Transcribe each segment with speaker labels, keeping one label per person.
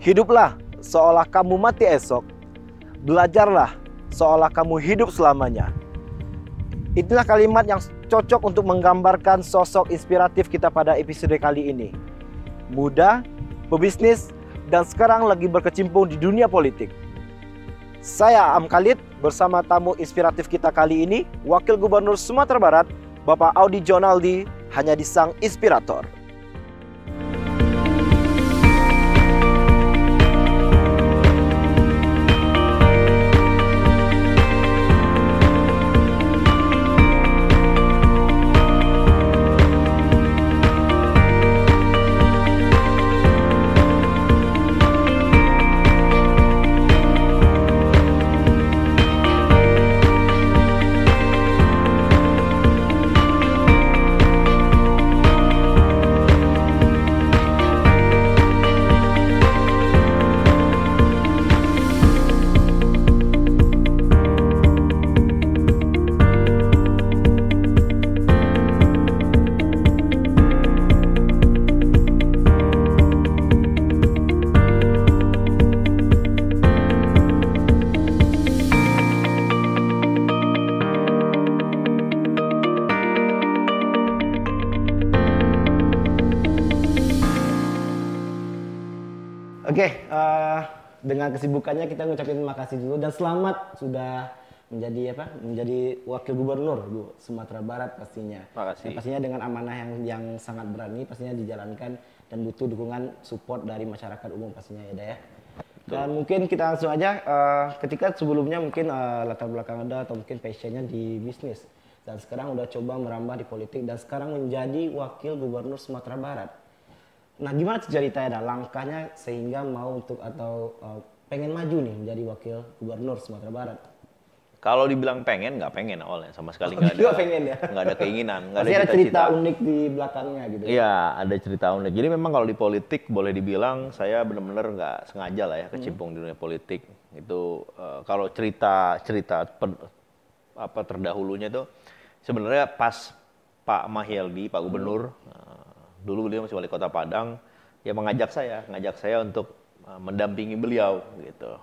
Speaker 1: Hiduplah seolah kamu mati esok. Belajarlah seolah kamu hidup selamanya. Itulah kalimat yang cocok untuk menggambarkan sosok inspiratif kita pada episode kali ini. Muda, pebisnis, dan sekarang lagi berkecimpung di dunia politik. Saya Am Khalid bersama tamu inspiratif kita kali ini, Wakil Gubernur Sumatera Barat, Bapak Audi Jonaldi, hanya di Sang Inspirator. Oke, dengan kesibukannya kita ngucapin terima kasih dulu dan selamat sudah menjadi wakil gubernur Sumatera Barat pastinya.
Speaker 2: Makasih.
Speaker 1: Pastinya dengan amanah yang sangat berani pastinya dijalankan dan butuh dukungan support dari masyarakat umum pastinya ya, ya. Dan mungkin kita langsung aja ketika sebelumnya mungkin latar belakang Anda atau mungkin passionnya di bisnis dan sekarang udah coba merambah di politik dan sekarang menjadi wakil gubernur Sumatera Barat. Nah, gimana ceritanya langkahnya sehingga mau untuk atau pengen maju nih menjadi wakil gubernur Sumatera Barat?
Speaker 2: Kalau dibilang pengen, nggak pengen awalnya sama sekali nggak ada.
Speaker 1: Pengen ya?
Speaker 2: Nggak ada keinginan, nggak ada
Speaker 1: ada
Speaker 2: cita-cita.
Speaker 1: cerita unik di belakangnya gitu.
Speaker 2: Iya, ada cerita unik. Jadi memang kalau di politik boleh dibilang saya benar-benar nggak sengaja lah ya kecimpung di dunia politik. Itu kalau cerita terdahulunya itu sebenarnya pas Pak Mahyeldi, Pak Gubernur. Dulu beliau masih wali kota Padang, ya ngajak saya untuk mendampingi beliau gitu.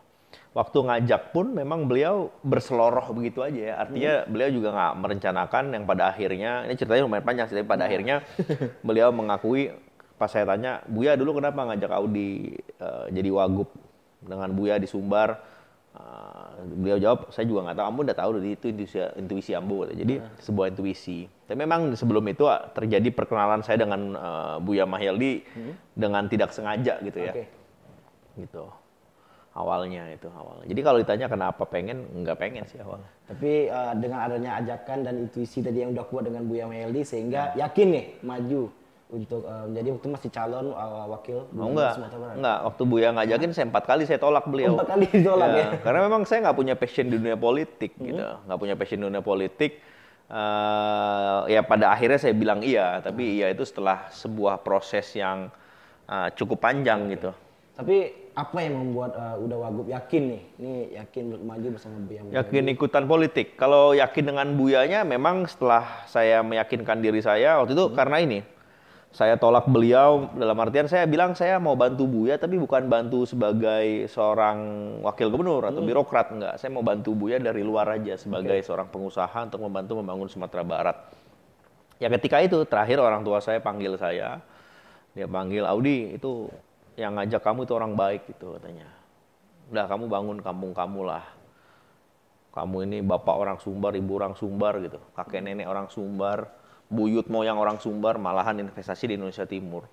Speaker 2: Waktu ngajak pun memang beliau berseloroh begitu aja ya. Artinya beliau juga nggak merencanakan yang pada akhirnya, ini ceritanya lumayan panjang sih, tapi pada akhirnya beliau mengakui pas saya tanya, Buya dulu kenapa ngajak Audi jadi wagub dengan Buya di Sumbar? Beliau jawab, saya juga nggak tahu, Ambo udah tahu itu intuisi Ambo. Jadi sebuah intuisi. Tapi memang sebelum itu terjadi perkenalan saya dengan Buya Mahyeldi dengan tidak sengaja gitu ya. Gitu. Awalnya. Jadi kalau ditanya kenapa pengen, nggak pengen sih awalnya.
Speaker 1: Tapi dengan adanya ajakan dan intuisi tadi yang udah kuat dengan Buya Mahyeldi sehingga yakin nih maju untuk menjadi waktu masih calon wakil gubernur Sumatera Barat.
Speaker 2: Enggak, waktu Buya ngajakin saya 4 kali saya tolak beliau.
Speaker 1: 4 kali ditolak ya.
Speaker 2: Karena memang saya nggak punya passion di dunia politik gitu. Nggak punya passion di dunia politik. Ya pada akhirnya saya bilang iya, tapi iya itu setelah sebuah proses yang cukup panjang gitu.
Speaker 1: Tapi apa yang membuat udah wagub yakin yakin maju bersama Buya?
Speaker 2: Yakin ikutan politik. Kalau yakin dengan Buyanya memang setelah saya meyakinkan diri saya waktu itu karena ini. Saya tolak beliau dalam artian saya bilang saya mau bantu Buya tapi bukan bantu sebagai seorang wakil gubernur atau birokrat, enggak. Saya mau bantu Buya dari luar aja sebagai seorang pengusaha untuk membantu membangun Sumatera Barat. Ya ketika itu terakhir orang tua saya panggil saya. Dia panggil, Audi itu yang ngajak kamu itu orang baik gitu katanya. Udah kamu bangun kampung kamu lah. Kamu ini bapak orang Sumbar, ibu orang Sumbar gitu. Kakek nenek orang Sumbar. Buyut moyang orang Sumbar, malahan investasi di Indonesia Timur.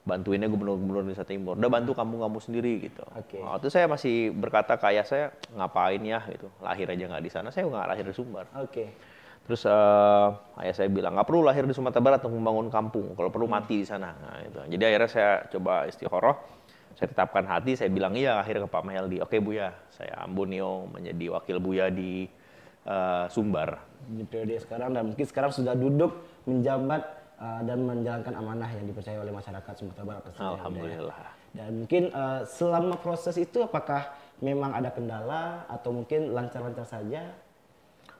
Speaker 2: Bantuinnya gubernur-gubernur Indonesia Timur. Udah bantu kamu sendiri gitu. Waktu saya masih berkata ke ayah saya, ngapain ya gitu. Lahir aja nggak di sana, saya nggak lahir di Sumbar. Terus ayah saya bilang, nggak perlu lahir di Sumatera Barat untuk membangun kampung. Kalau perlu mati di sana. Nah, gitu. Jadi akhirnya saya coba istikharah. Saya tetapkan hati, saya bilang iya akhirnya ke Pak Mahyeldi. Oke Buya, saya Ambonio menjadi wakil Buya di Sumbar.
Speaker 1: Di periode sekarang dan mungkin sekarang sudah duduk menjabat dan menjalankan amanah yang dipercaya oleh masyarakat Sumatera Barat.
Speaker 2: Alhamdulillah.
Speaker 1: Dan mungkin selama proses itu apakah memang ada kendala atau mungkin lancar-lancar saja?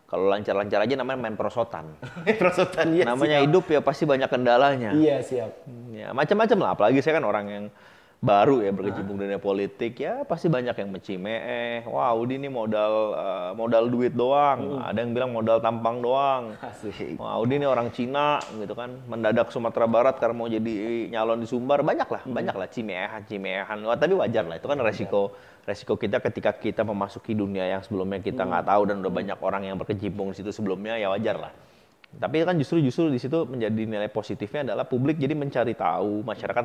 Speaker 2: Kalau lancar-lancar aja namanya main perosotan.
Speaker 1: Perosotan ya.
Speaker 2: Namanya siap. Hidup ya pasti banyak kendalanya.
Speaker 1: Iya siap.
Speaker 2: Ya macam-macam lah. Apalagi saya kan orang yang baru ya berkecimpung di dunia politik, ya pasti banyak yang mencimeh, wah Audi ini modal duit doang, ada yang bilang modal tampang doang,
Speaker 1: Asik.
Speaker 2: wah Audi ini orang Cina gitu kan, mendadak Sumatera Barat karena mau jadi nyalon di Sumbar, banyak lah cimehan, wah, tapi wajar lah, itu kan resiko kita ketika kita memasuki dunia yang sebelumnya kita nggak tahu dan udah banyak orang yang berkecimpung di situ sebelumnya, ya wajar lah. Tapi kan justru di situ menjadi nilai positifnya adalah publik jadi mencari tahu, masyarakat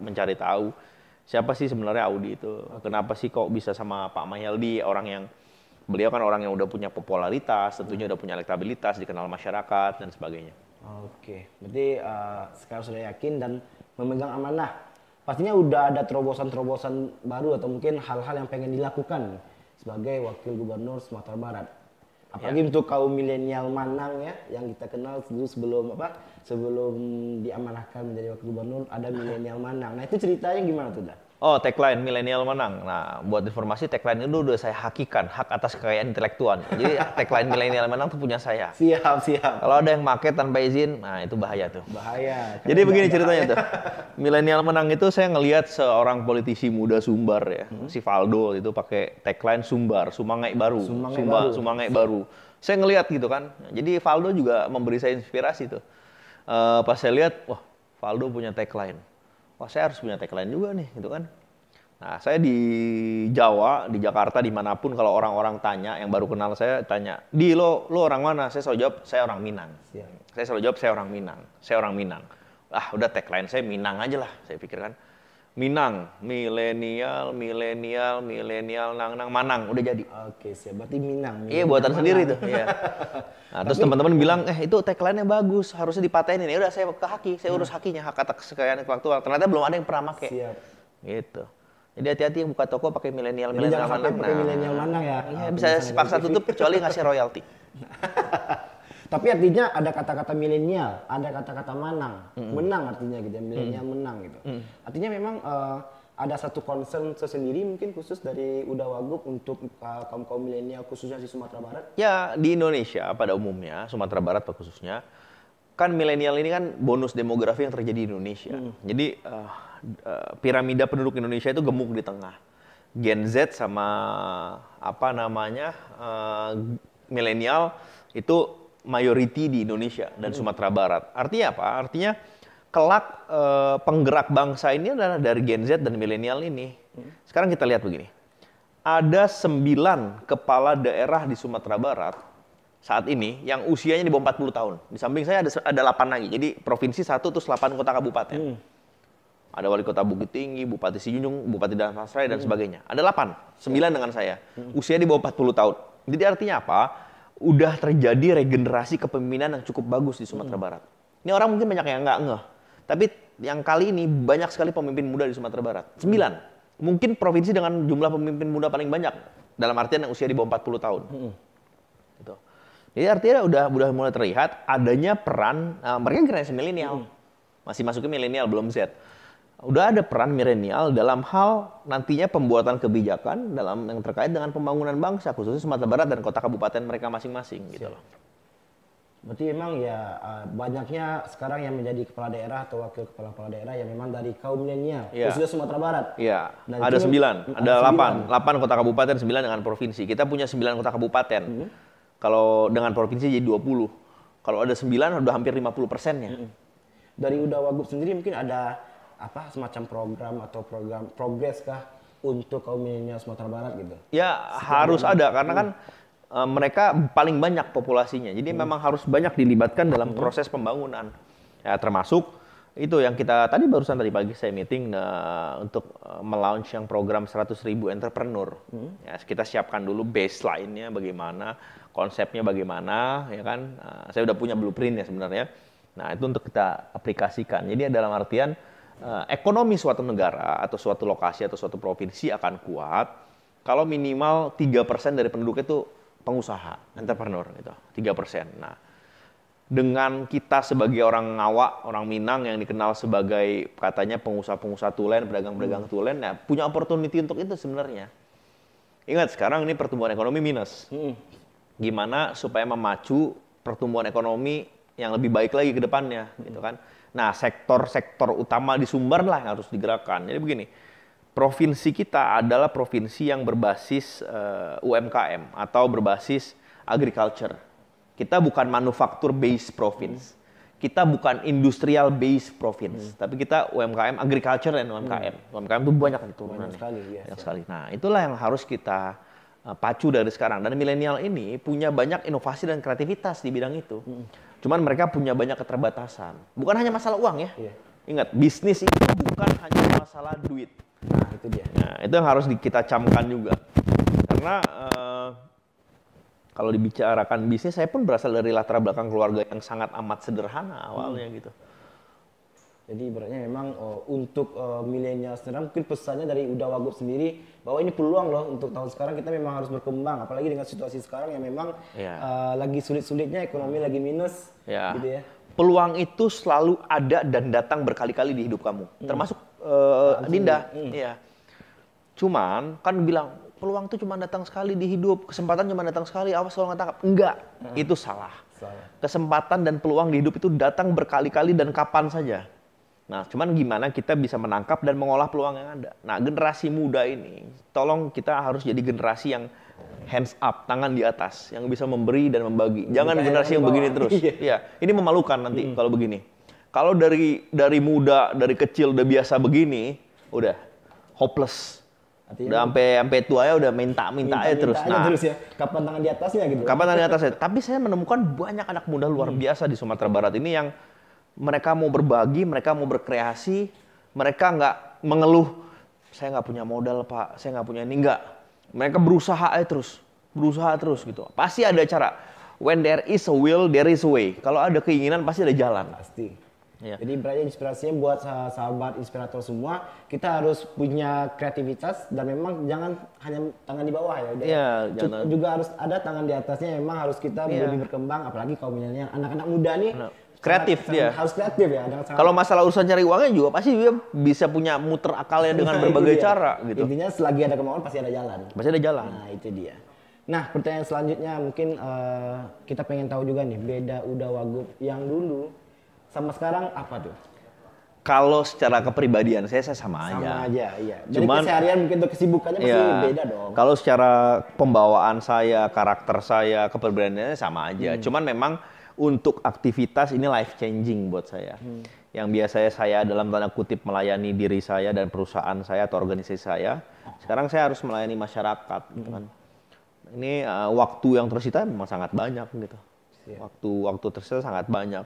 Speaker 2: mencari tahu siapa sih sebenarnya Audi itu. Kenapa sih kok bisa sama Pak Mahyaldi, beliau kan orang yang udah punya popularitas, tentunya udah punya elektabilitas, dikenal masyarakat dan sebagainya.
Speaker 1: Oke, berarti sekarang sudah yakin dan memegang amanah. Pastinya udah ada terobosan-terobosan baru atau mungkin hal-hal yang pengen dilakukan sebagai wakil gubernur Sumatera Barat. Apalagi untuk kaum milenial Manang ya, yang kita kenal dulu sebelum diamanahkan menjadi wakil gubernur ada milenial Manang. Nah itu ceritanya gimana tuh, Dah?
Speaker 2: Oh, tagline milenial menang. Nah, buat informasi tagline itu udah saya hakikan, hak atas kekayaan intelektual. Jadi tagline milenial menang itu punya saya.
Speaker 1: Siap.
Speaker 2: Kalau ada yang make tanpa izin, nah itu bahaya tuh.
Speaker 1: Bahaya.
Speaker 2: Jadi begini ceritanya tuh. Milenial menang itu saya ngelihat seorang politisi muda Sumbar ya, si Valdo itu pakai tagline Sumbar, Sumangai Baru. Sumangai Baru. Saya ngelihat gitu kan. Jadi Valdo juga memberi saya inspirasi tuh. Pas saya lihat, wah, Valdo punya tagline. Wah, saya harus punya tagline juga nih, gitu kan. Nah, saya di Jawa, di Jakarta, dimanapun kalau orang-orang tanya, yang baru kenal saya tanya, "Di, lo orang mana?" Saya selalu jawab, "Saya orang Minang."
Speaker 1: Siap.
Speaker 2: Saya selalu jawab, "Saya orang Minang." Saya orang Minang. Ah, udah tagline saya Minang aja lah, saya pikirkan. Minang, milenial, nang, manang, udah jadi.
Speaker 1: Oke, siap. Berarti Minang.
Speaker 2: Iya, buatan sendiri tuh. Iya. Nah, terus teman-teman bilang, itu tagline-nya bagus, harusnya dipatenin. Ya udah, saya ke haki, saya urus hakinya, hak atas kekayaan intelektual. Ternyata belum ada yang pernah make.
Speaker 1: Siap.
Speaker 2: Gitu. Jadi hati-hati yang buka toko pakai milenial
Speaker 1: Jadi jangan sampai
Speaker 2: Manang.
Speaker 1: pakai milenial Manang ya.
Speaker 2: Iya, bisa paksa tutup kecuali ngasih royalti.
Speaker 1: Tapi artinya ada kata-kata milenial, ada kata-kata Manang, menang artinya gitu ya, milenial menang gitu. Artinya memang ada satu concern tersendiri mungkin khusus dari Uda Wagub untuk kaum milenial khususnya di Sumatera Barat.
Speaker 2: Ya, di Indonesia pada umumnya, Sumatera Barat khususnya, kan milenial ini kan bonus demografi yang terjadi di Indonesia. Jadi piramida penduduk Indonesia itu gemuk di tengah. Gen Z sama milenial itu mayoriti di Indonesia dan Sumatera Barat. Artinya apa? Artinya kelak penggerak bangsa ini adalah dari Gen Z dan milenial ini. Sekarang kita lihat begini. Ada 9 kepala daerah di Sumatera Barat saat ini yang usianya di bawah 40 tahun. Di samping saya ada 8 lagi. Jadi provinsi 1 terus 8 kota kabupaten. Ada wali kota Bukit Tinggi, Bupati Sijunjung, Bupati Damastraya dan sebagainya. Ada 8, 9 dengan saya. Usia di bawah 40 tahun. Jadi artinya apa? Udah terjadi regenerasi kepemimpinan yang cukup bagus di Sumatera Barat. Ini orang mungkin banyak yang nggak ngeh. Tapi yang kali ini banyak sekali pemimpin muda di Sumatera Barat. 9. Mungkin provinsi dengan jumlah pemimpin muda paling banyak. Dalam artian yang usia di bawah 40 tahun. Gitu. Jadi artinya udah mulai terlihat adanya peran, mereka generasi milenial. Masih masuknya milenial, belum Z. Udah ada peran milenial dalam hal nantinya pembuatan kebijakan dalam yang terkait dengan pembangunan bangsa, khususnya Sumatera Barat dan kota kabupaten mereka masing-masing gitu loh.
Speaker 1: Berarti memang ya banyaknya sekarang yang menjadi kepala daerah atau wakil kepala daerah yang memang dari kaum milenial, khususnya Sumatera Barat.
Speaker 2: Iya,
Speaker 1: Nah,
Speaker 2: ada 9, ada 8 kota kabupaten, 9 dengan provinsi. Kita punya 9 kota kabupaten. Kalau dengan provinsi jadi 20. Kalau ada 9 udah hampir 50%-nya.
Speaker 1: Dari Uda Wagub sendiri mungkin ada semacam program atau program progres kah untuk kaum milenial Sumatera Barat gitu?
Speaker 2: Ya harus ada karena kan mereka paling banyak populasinya. Jadi memang harus banyak dilibatkan dalam proses pembangunan. Ya termasuk itu yang kita tadi barusan tadi pagi saya meeting untuk melaunch yang program 100.000 entrepreneur. Ya, kita siapkan dulu baseline-nya bagaimana, konsepnya bagaimana, ya kan. Saya udah punya blueprint-nya sebenarnya. Nah, itu untuk kita aplikasikan. Jadi dalam artian ekonomi suatu negara atau suatu lokasi atau suatu provinsi akan kuat kalau minimal 3% dari penduduk itu pengusaha, entrepreneur gitu. 3%. Nah, dengan kita sebagai orang Ngawak, orang Minang yang dikenal sebagai katanya pengusaha-pengusaha tulen, pedagang-pedagang tulen, nah punya opportunity untuk itu sebenarnya. Ingat sekarang ini pertumbuhan ekonomi minus. Gimana supaya memacu pertumbuhan ekonomi yang lebih baik lagi ke depannya, gitu kan. Nah, sektor-sektor utama di Sumbar lah yang harus digerakkan. Jadi begini, provinsi kita adalah provinsi yang berbasis UMKM atau berbasis agriculture. Kita bukan manufaktur based province. Kita bukan industrial based province, tapi kita UMKM, agriculture dan UMKM. UMKM itu banyak turunannya. Banyak sekali. Nah, itulah yang harus kita pacu dari sekarang. Dan milenial ini punya banyak inovasi dan kreativitas di bidang itu. Cuman mereka punya banyak keterbatasan. Bukan hanya masalah uang ya. Ingat, bisnis itu bukan hanya masalah duit.
Speaker 1: Nah, itu dia.
Speaker 2: Nah, itu yang harus kita camkan juga. Karena kalau dibicarakan bisnis, saya pun berasal dari latar belakang keluarga yang sangat amat sederhana awalnya gitu.
Speaker 1: Jadi ibaratnya memang untuk milenial sendiri mungkin pesannya dari Uda Wagub sendiri bahwa ini peluang loh untuk tahun sekarang kita memang harus berkembang, apalagi dengan situasi sekarang yang memang lagi sulit-sulitnya, ekonomi lagi minus gitu ya.
Speaker 2: Peluang itu selalu ada dan datang berkali-kali di hidup kamu, termasuk Dinda. Iya. Cuman kan bilang peluang itu cuma datang sekali di hidup, kesempatan cuma datang sekali, awas kalau nggak tangkap. Enggak, itu salah. Kesempatan dan peluang di hidup itu datang berkali-kali dan kapan saja. Nah, cuman gimana kita bisa menangkap dan mengolah peluang yang ada. Nah, generasi muda ini, tolong kita harus jadi generasi yang hands up, tangan di atas, yang bisa memberi dan membagi. Jangan generasi yang begini terus. Iya, ini memalukan nanti kalau begini. Kalau dari muda, dari kecil udah biasa begini, udah hopeless. Artinya udah sampai tua ya udah minta aja terus.
Speaker 1: Nah, terus ya. Kapan tangan di atasnya gitu.
Speaker 2: Kapan tangan di atasnya. Tapi saya menemukan banyak anak muda luar biasa di Sumatera Barat ini yang mereka mau berbagi, mereka mau berkreasi, mereka nggak mengeluh, saya nggak punya modal Pak, saya nggak punya ini, nggak. Mereka berusaha terus gitu. Pasti ada cara. When there is a will, there is a way. Kalau ada keinginan pasti ada jalan.
Speaker 1: Pasti. Ya. Jadi berarti inspirasinya buat sahabat inspirator semua, kita harus punya kreativitas dan memang jangan hanya tangan di bawah ya. Juga harus ada tangan di atasnya, memang harus kita lebih berkembang, apalagi kaum milenial, anak-anak muda nih.
Speaker 2: Kreatif dia.
Speaker 1: Harus kreatif ya.
Speaker 2: Kalau masalah urusan cari uangnya juga pasti dia bisa punya muter akalnya dengan berbagai cara gitu.
Speaker 1: Intinya selagi ada kemauan pasti ada jalan.
Speaker 2: Pasti ada jalan.
Speaker 1: Nah, itu dia. Nah, pertanyaan selanjutnya mungkin kita pengen tahu juga nih, beda Uda Wagub yang dulu sama sekarang apa tuh?
Speaker 2: Kalau secara kepribadian saya sama aja.
Speaker 1: Sama aja, iya. Jadi
Speaker 2: Cuman
Speaker 1: keseharian mungkin untuk kesibukannya pasti beda dong.
Speaker 2: Kalau secara pembawaan saya, karakter saya, kepribadiannya sama aja. Cuman memang untuk aktivitas ini life changing buat saya. Yang biasanya saya dalam tanda kutip melayani diri saya dan perusahaan saya atau organisasi saya, sekarang saya harus melayani masyarakat gitu kan. Ini waktu yang tersita memang sangat banyak gitu. Waktu tersisa sangat banyak.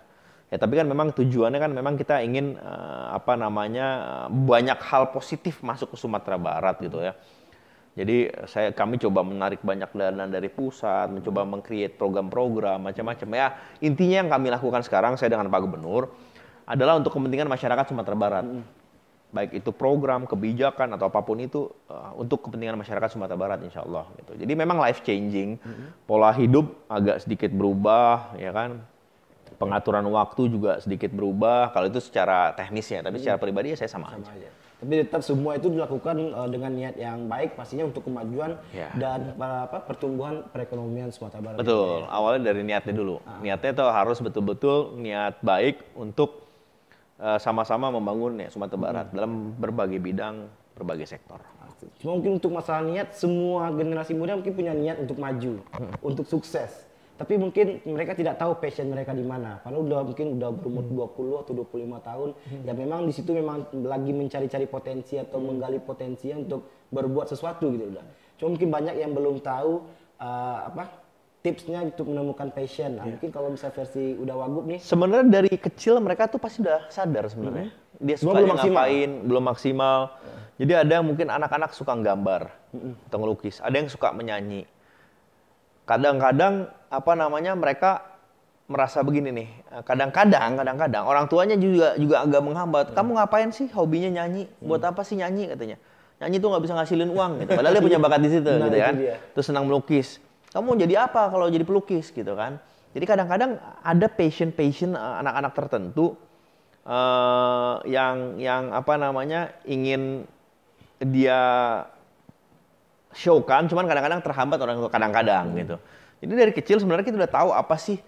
Speaker 2: Ya tapi kan memang tujuannya kan memang kita ingin banyak hal positif masuk ke Sumatera Barat gitu ya. Jadi kami coba menarik banyak dana dari pusat, mencoba meng-create program-program macam-macam ya. Intinya yang kami lakukan sekarang saya dengan Pak Gubernur adalah untuk kepentingan masyarakat Sumatera Barat. Baik itu program, kebijakan atau apapun itu untuk kepentingan masyarakat Sumatera Barat insya Allah gitu. Jadi memang life changing, pola hidup agak sedikit berubah ya kan. Pengaturan waktu juga sedikit berubah, kalau itu secara teknis ya, tapi secara pribadi ya saya sama aja.
Speaker 1: Tapi tetap semua itu dilakukan dengan niat yang baik, pastinya untuk kemajuan dan pertumbuhan perekonomian Sumatera Barat.
Speaker 2: Betul, awalnya dari niatnya dulu. Niatnya itu harus betul-betul niat baik untuk sama-sama membangun ya, Sumatera Barat dalam berbagai bidang, berbagai sektor.
Speaker 1: Cuma mungkin untuk masalah niat, semua generasi muda mungkin punya niat untuk maju, untuk sukses. Tapi mungkin mereka tidak tahu passion mereka di mana. Karena mungkin udah berumur 20 atau 25 tahun. Ya memang di situ memang lagi mencari-cari potensi atau menggali potensi untuk berbuat sesuatu gitu udah. Cuma mungkin banyak yang belum tahu tipsnya untuk menemukan passion. Nah, mungkin kalau bisa versi Uda Wagub nih.
Speaker 2: Sebenarnya dari kecil mereka tuh pasti udah sadar sebenarnya. Dia suka ngapain, belum maksimal. Jadi ada mungkin anak-anak suka gambar atau ngelukis. Ada yang suka menyanyi. Kadang-kadang mereka merasa begini nih. Kadang-kadang orang tuanya juga agak menghambat. Kamu ngapain sih hobinya nyanyi? Buat apa sih nyanyi katanya? Nyanyi tuh nggak bisa ngasilin uang gitu. Padahal dia punya bakat di situ gitu kan. Terus senang melukis. Kamu mau jadi apa kalau jadi pelukis gitu kan? Jadi kadang-kadang ada passion anak-anak tertentu yang ingin dia show-kan, cuman kadang-kadang terhambat orang tua kadang-kadang gitu. Jadi dari kecil sebenarnya kita udah tahu apa sih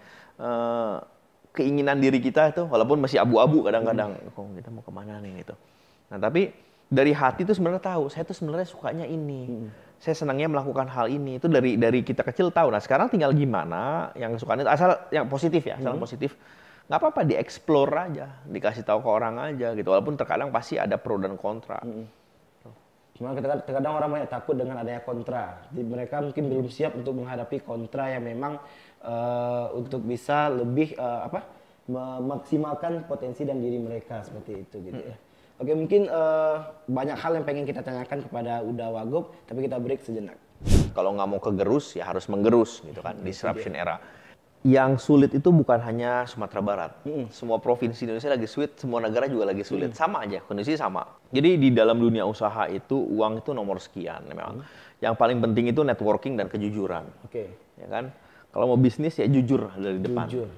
Speaker 2: keinginan diri kita itu, walaupun masih abu-abu kadang-kadang. Kita mau kemana nih gitu. Nah tapi dari hati tuh sebenarnya tahu, saya tuh sebenarnya sukanya ini. Saya senangnya melakukan hal ini. Itu dari kita kecil tahu. Nah, sekarang tinggal gimana yang sukanya asal yang positif ya, asal positif. Nggak apa-apa dieksplor aja, dikasih tahu ke orang aja gitu. Walaupun terkadang pasti ada pro dan kontra.
Speaker 3: Cuma terkadang orang banyak takut dengan adanya kontra. Jadi mereka mungkin belum siap untuk menghadapi kontra yang memang untuk bisa lebih memaksimalkan potensi dan diri mereka seperti itu gitu ya. Oke, mungkin banyak hal yang pengen kita tanyakan kepada Uda Wagub, tapi kita break sejenak.
Speaker 2: Kalau nggak mau kegerus, ya harus menggerus gitu kan, disruption era. Yang sulit itu bukan hanya Sumatera Barat. Semua provinsi Indonesia lagi sulit, semua negara juga lagi sulit. Sama aja, kondisi sama. Jadi di dalam dunia usaha itu, uang itu nomor sekian memang. Yang paling penting itu networking dan kejujuran.
Speaker 3: Oke.
Speaker 2: Ya kan? Kalau mau bisnis ya jujur dari depan.
Speaker 3: Jujur.